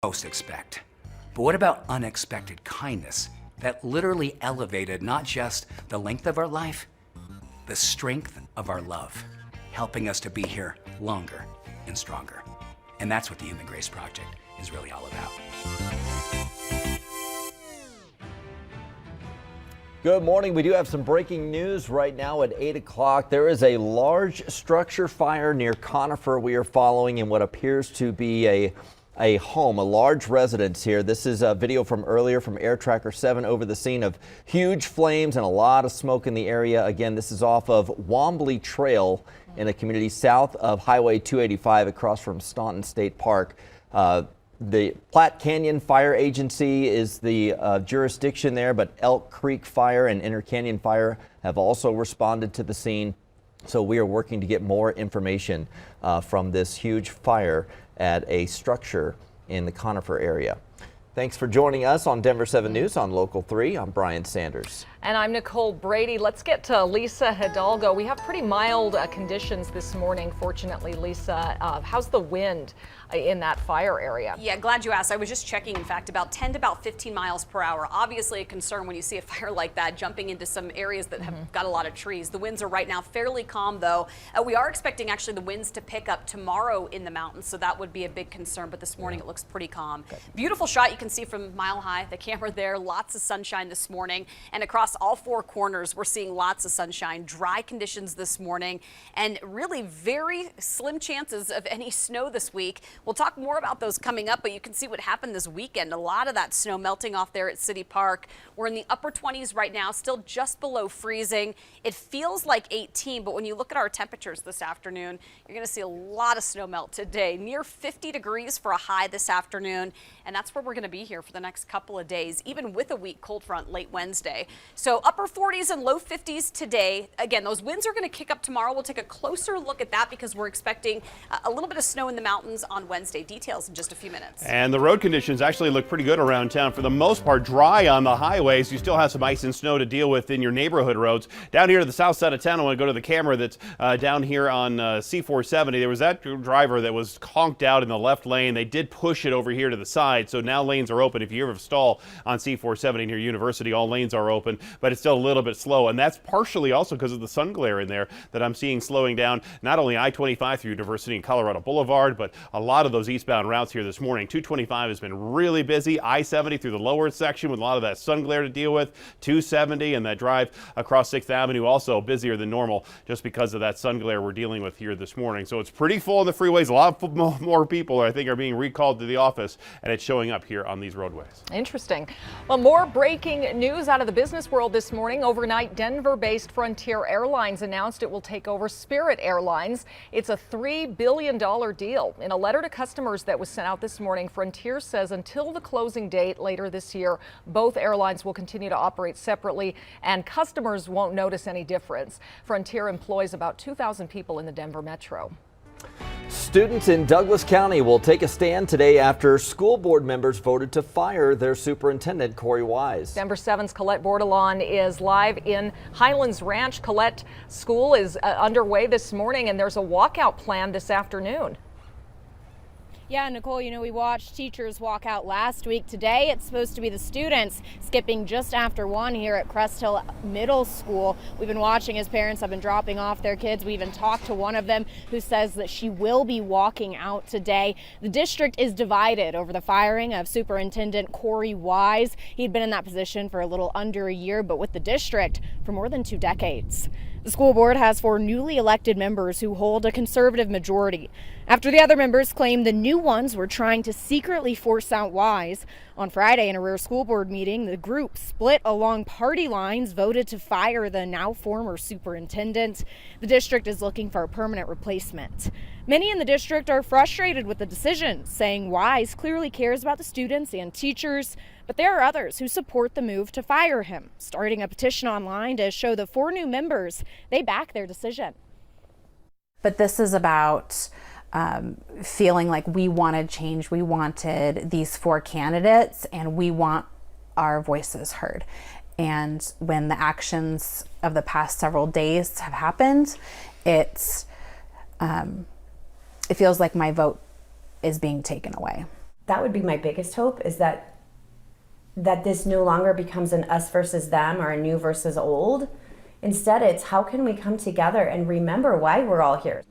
most expect. But what about unexpected kindness that literally elevated not just the length of our life, the strength of our love, helping us to be here longer and stronger? And that's what the Human Grace Project is really all about. Good morning. We do have some breaking news right now at 8 o'clock. There is a large structure fire near Conifer. We are following in what appears to be a home, a large residence here. This is a video from earlier from Air Tracker 7 over the scene of huge flames and a lot of smoke in the area. Again, this is off of Wombley Trail in a community south of Highway 285 across from Staunton State Park. The Platte Canyon Fire Agency is the jurisdiction there, but Elk Creek Fire and Inter Canyon Fire have also responded to the scene. So we are working to get more information from this huge fire at a structure in the Conifer area. Thanks for joining us on Denver 7 News on Local 3. I'm Brian Sanders. And I'm Nicole Brady. Let's get to Lisa Hidalgo. We have pretty mild conditions this morning, fortunately, Lisa. How's the wind in that fire area? Yeah, glad you asked. I was just checking, in fact, about 10 to about 15 miles per hour. Obviously a concern when you see a fire like that jumping into some areas that have got a lot of trees. The winds are right now fairly calm, though. We are expecting actually the winds to pick up tomorrow in the mountains, so that would be a big concern. But this morning it looks pretty calm. Okay. Beautiful shot you can see from Mile High, the camera there. Lots of sunshine this morning, and across all four corners we're seeing lots of sunshine. Dry conditions this morning, and really very slim chances of any snow this week. We'll talk more about those coming up, but you can see what happened this weekend. A lot of that snow melting off there at City Park. We're in the upper 20s right now, still just below freezing. It feels like 18, but when you look at our temperatures this afternoon, you're going to see a lot of snow melt today. Near 50 degrees for a high this afternoon, and that's where we're going to be here for the next couple of days, even with a weak cold front late Wednesday. So upper 40s and low 50s today. Again, those winds are going to kick up tomorrow. We'll take a closer look at that because we're expecting a little bit of snow in the mountains on Wednesday. Details in just a few minutes. And the road conditions actually look pretty good around town. For the most part, dry on the highways. You still have some ice and snow to deal with in your neighborhood roads. Down here to the south side of town, I want to go to the camera that's down here on C470. There was that driver that was conked out in the left lane. They did push it over here to the side, so now lanes are open. If you ever stall on C470 near University, all lanes are open, but it's still a little bit slow, and that's partially also because of the sun glare in there that I'm seeing slowing down not only I-25 through University and Colorado Boulevard, but a lot of those eastbound routes here this morning. 225 has bbeen really busy. I-70 through the lower section with a lot of that sun glare to deal with. 270 and that drive across 6th Avenue also busier than normal just because of that sun glare we're dealing with here this morning. So it's pretty full on the freeways. A lot of more people, I think, are being recalled to the office, and it's showing up here on these roadways. Interesting. Well, more breaking news out of the business world this morning. Overnight, Denver-based Frontier Airlines announced it will take over Spirit Airlines. It's a $3 billion deal. In a letter to customers that was sent out this morning, Frontier says until the closing date later this year, both airlines will continue to operate separately and customers won't notice any difference. Frontier employs about 2,000 people in the Denver metro. Students in Douglas County will take a stand today after school board members voted to fire their superintendent, Corey Wise. Denver 7's Colette Bordelon is live in Highlands Ranch. Colette, school is underway this morning and there's a walkout plan this afternoon. Yeah, Nicole, you know, we watched teachers walk out last week. Today, it's supposed to be the students skipping just after 1 here at Crest Hill Middle School. We've been watching as parents have been dropping off their kids. We even talked to one of them who says that she will be walking out today. The district is divided over the firing of Superintendent Corey Wise. He'd been in that position for a little under a year, but with the district for more than 2 decades. The school board has 4 newly elected members who hold a conservative majority. After the other members claim the new ones were trying to secretly force out Wise. On Friday, in a rare school board meeting, the group split along party lines, voted to fire the now former superintendent. The district is looking for a permanent replacement. Many in the district are frustrated with the decision, saying Wise clearly cares about the students and teachers. But there are others who support the move to fire him, starting a petition online to show the 4 new members they back their decision. But this is about feeling like we wanted change. We wanted these 4 candidates and we want our voices heard. And when the actions of the past several days have happened, it feels like my vote is being taken away. that would be my biggest hope, is that this no longer becomes an us versus them or a new versus old. Instead, it's how can we come together and remember why we're all here.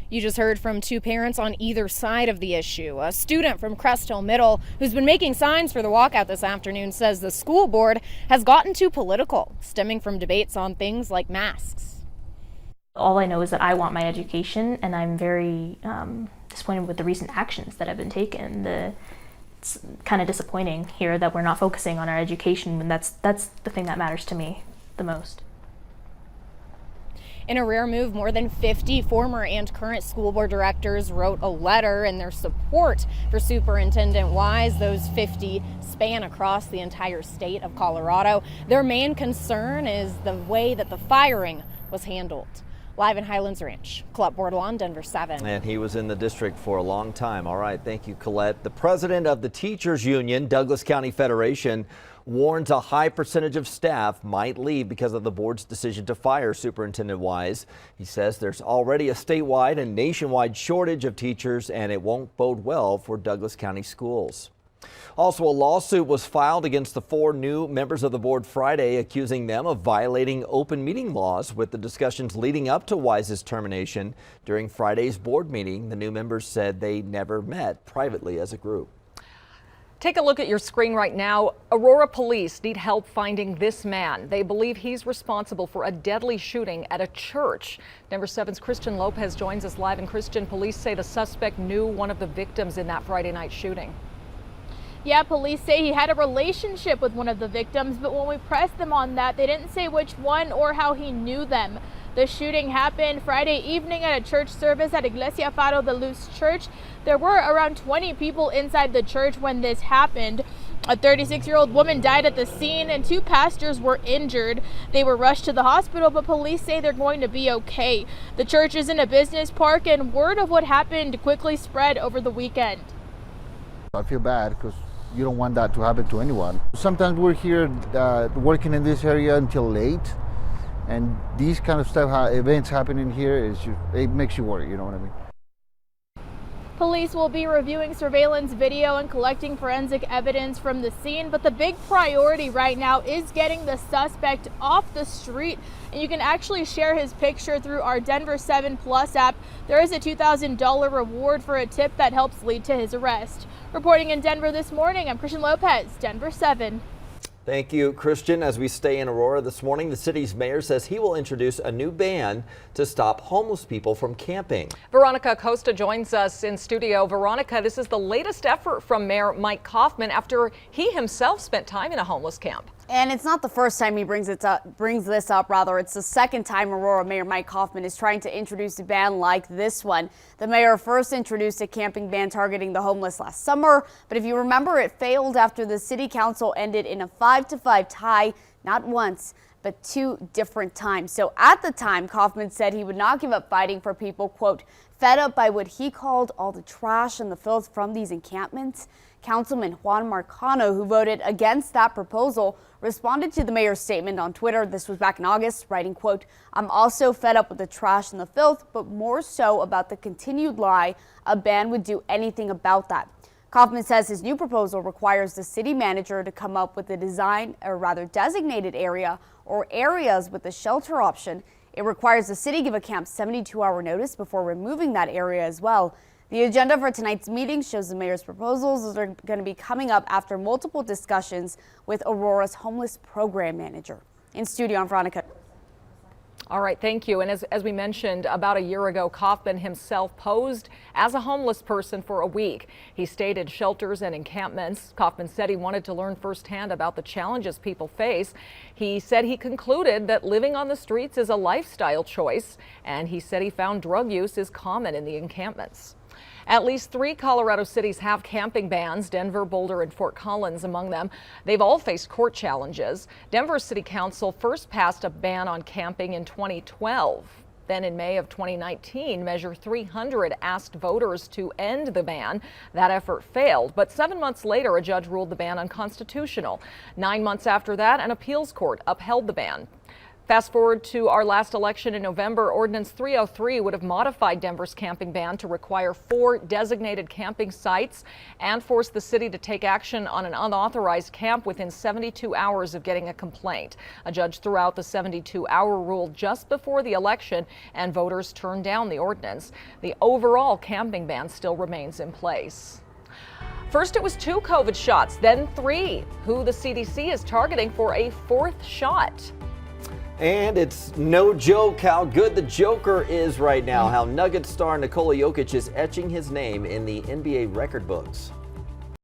You just heard from two parents on either side of the issue. A student from Crest Hill Middle, who's been making signs for the walkout this afternoon, says the school board has gotten too political, stemming from debates on things like masks. All I know is that I want my education, and I'm very disappointed with the recent actions that have been taken. It's kind of disappointing here that we're not focusing on our education, and that's the thing that matters to me the most. In a rare move, more than 50 former and current school board directors wrote a letter in their support for Superintendent Wise. Those 50 span across the entire state of Colorado. Their main concern is the way that the firing was handled. Live in Highlands Ranch, Colette Bordelon, Denver 7. And he was in the district for a long time. All right, thank you, Colette. The president of the Teachers Union, Douglas County Federation, warns a high percentage of staff might leave because of the board's decision to fire Superintendent Wise. He says there's already a statewide and nationwide shortage of teachers, and it won't bode well for Douglas County schools. Also, a lawsuit was filed against the 4 new members of the board Friday, accusing them of violating open meeting laws. With the discussions leading up to Wise's termination during Friday's board meeting, the new members said they never met privately as a group. Take a look at your screen right now. Aurora police need help finding this man. They believe he's responsible for a deadly shooting at a church. Denver 7's Christian Lopez joins us live. And Christian, police say the suspect knew one of the victims in that Friday night shooting. Yeah, police say he had a relationship with one of the victims, but when we pressed them on that, they didn't say which one or how he knew them. The shooting happened Friday evening at a church service at Iglesia Faro de Luz Church. There were around 20 people inside the church when this happened. A 36-year-old woman died at the scene and 2 pastors were injured. They were rushed to the hospital, but police say they're going to be okay. The church is in a business park, and word of what happened quickly spread over the weekend. I feel bad because you don't want that to happen to anyone. Sometimes we're here working in this area until late, and these kind of stuff, events happening here, it makes you worry, you know what I mean? Police will be reviewing surveillance video and collecting forensic evidence from the scene, but the big priority right now is getting the suspect off the street. And you can actually share his picture through our Denver 7 Plus app. There is a $2,000 reward for a tip that helps lead to his arrest. Reporting in Denver this morning, I'm Christian Lopez, Denver 7. Thank you, Christian. As we stay in Aurora this morning, the city's mayor says he will introduce a new ban to stop homeless people from camping. Veronica Acosta joins us in studio. Veronica, this is the latest effort from Mayor Mike Kaufman after he himself spent time in a homeless camp. And it's not the first time he brings this up. It's the second time Aurora Mayor Mike Kaufman is trying to introduce a ban like this one. The mayor first introduced a camping ban targeting the homeless last summer, but if you remember, it failed after the city council ended in a 5-5 tie, not once, but 2 different times. So at the time, Kaufman said he would not give up fighting for people, quote, fed up by what he called all the trash and the filth from these encampments. Councilman Juan Marcano, who voted against that proposal, responded to the mayor's statement on Twitter. This was back in August, writing, quote, I'm also fed up with the trash and the filth, but more so about the continued lie a ban would do anything about that. Kaufman says his new proposal requires the city manager to come up with a design, or rather designated area or areas with a shelter option. It requires the city give a camp 72-hour notice before removing that area as well. The agenda for tonight's meeting shows the mayor's proposals are going to be coming up after multiple discussions with Aurora's homeless program manager. In studio, I'm Veronica. All right, thank you. And as we mentioned, about a year ago, Kaufman himself posed as a homeless person for a week. He stayed in shelters and encampments. Kaufman said he wanted to learn firsthand about the challenges people face. He said he concluded that living on the streets is a lifestyle choice, and he said he found drug use is common in the encampments. At least 3 Colorado cities have camping bans, Denver, Boulder, and Fort Collins among them. They've all faced court challenges. Denver City Council first passed a ban on camping in 2012. Then in May of 2019, Measure 300 asked voters to end the ban. That effort failed, but 7 months later, a judge ruled the ban unconstitutional. 9 months after that, an appeals court upheld the ban. Fast forward to our last election in November, Ordinance 303 would have modified Denver's camping ban to require 4 designated camping sites and force the city to take action on an unauthorized camp within 72 hours of getting a complaint. A judge threw out the 72-hour rule just before the election, and voters turned down the ordinance. The overall camping ban still remains in place. First, it was 2 COVID shots, then 3. Who the CDC is targeting for a 4th shot. And it's no joke how good the Joker is right now, how Nuggets star Nikola Jokic is etching his name in the NBA record books.